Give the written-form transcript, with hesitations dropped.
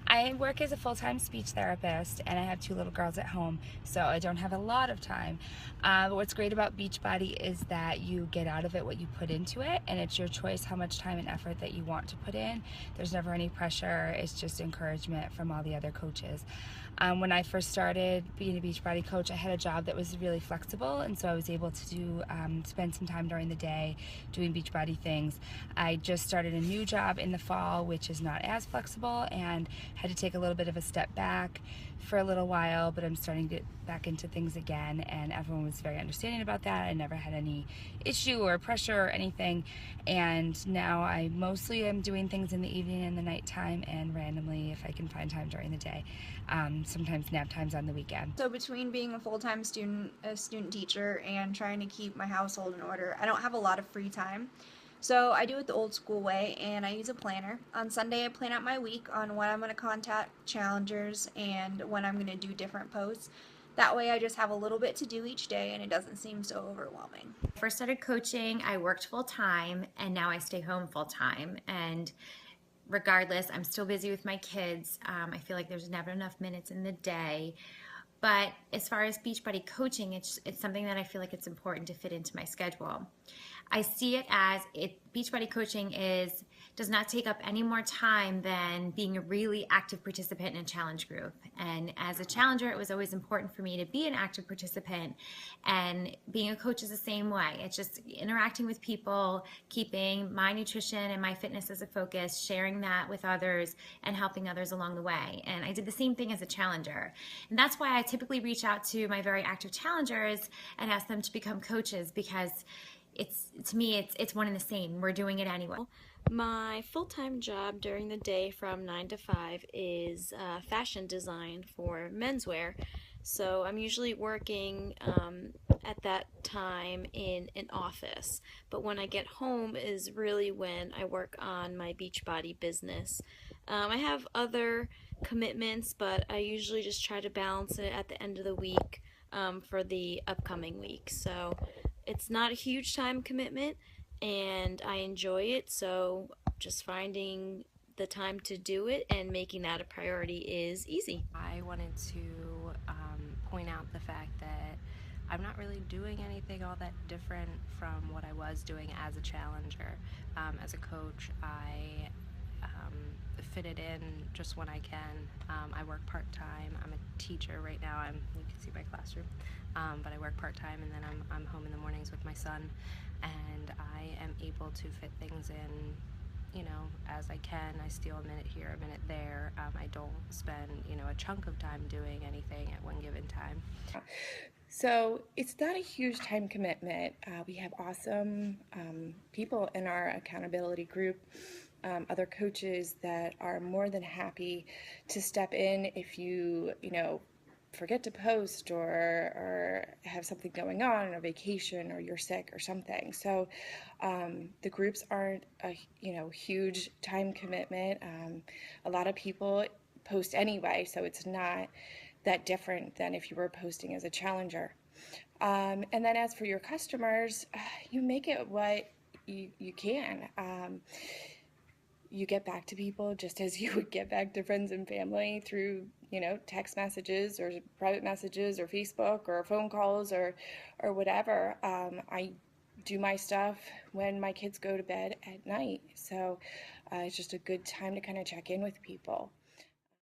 I work as a full-time speech therapist, and I have 2 little girls at home, so I don't have a lot of time. But what's great about Beachbody is that you get out of it what you put into it, and it's your choice how much time and effort that you want to put in. There's never any pressure. It's just encouragement from all the other coaches. When I first started being a Beachbody coach, I had a job that was really flexible, and so I was able to spend some time during the day doing Beachbody things. I just started a new job in the fall, which is not as flexible, and had to take a little bit of a step back for a little while, but I'm starting to get back into things again, and everyone was very understanding about that. I never had any issue or pressure or anything, and now I mostly am doing things in the evening and the nighttime, and randomly if I can find time during the day. Sometimes nap times on the weekend. So between being a full-time student, a student teacher, and trying to keep my household in order, I don't have a lot of free time. So I do it the old school way, and I use a planner. On Sunday, I plan out my week on when I'm going to contact challengers and when I'm going to do different posts. That way I just have a little bit to do each day, and it doesn't seem so overwhelming. First started coaching, I worked full time, and now I stay home full time. And regardless, I'm still busy with my kids. I feel like there's never enough minutes in the day. But as far as Beachbody coaching, it's something that I feel like it's important to fit into my schedule. I see it as Beachbody coaching does not take up any more time than being a really active participant in a challenge group. And as a challenger, it was always important for me to be an active participant, and being a coach is the same way. It's just interacting with people, keeping my nutrition and my fitness as a focus, sharing that with others, and helping others along the way. And I did the same thing as a challenger. And that's why I typically reach out to my very active challengers and ask them to become coaches, because to me it's one and the same. We're doing it anyway. My full-time job during the day from 9 to 5 is fashion design for menswear. So I'm usually working at that time in an office. But when I get home is really when I work on my Beachbody business. I have other commitments, but I usually just try to balance it at the end of the week for the upcoming week. So it's not a huge time commitment, and I enjoy it, so just finding the time to do it and making that a priority is easy. I wanted to point out the fact that I'm not really doing anything all that different from what I was doing as a challenger. As a coach, I fit it in just when I can. I work part-time. I'm a teacher right now. You can see my classroom, but I work part-time, and then I'm home in the mornings with my son, and I am able to fit things in, as I can. I steal a minute here, a minute there. I don't spend, a chunk of time doing anything at one given time. So it's not a huge time commitment. We have awesome people in our accountability group, other coaches that are more than happy to step in if you forget to post or have something going on, a vacation, or you're sick or something. So the groups aren't a huge time commitment. A lot of people post anyway, so it's not that different than if you were posting as a challenger. And then as for your customers, you make it what you can. You get back to people just as you would get back to friends and family through, text messages or private messages or Facebook or phone calls or whatever. I do my stuff when my kids go to bed at night. So it's just a good time to kind of check in with people.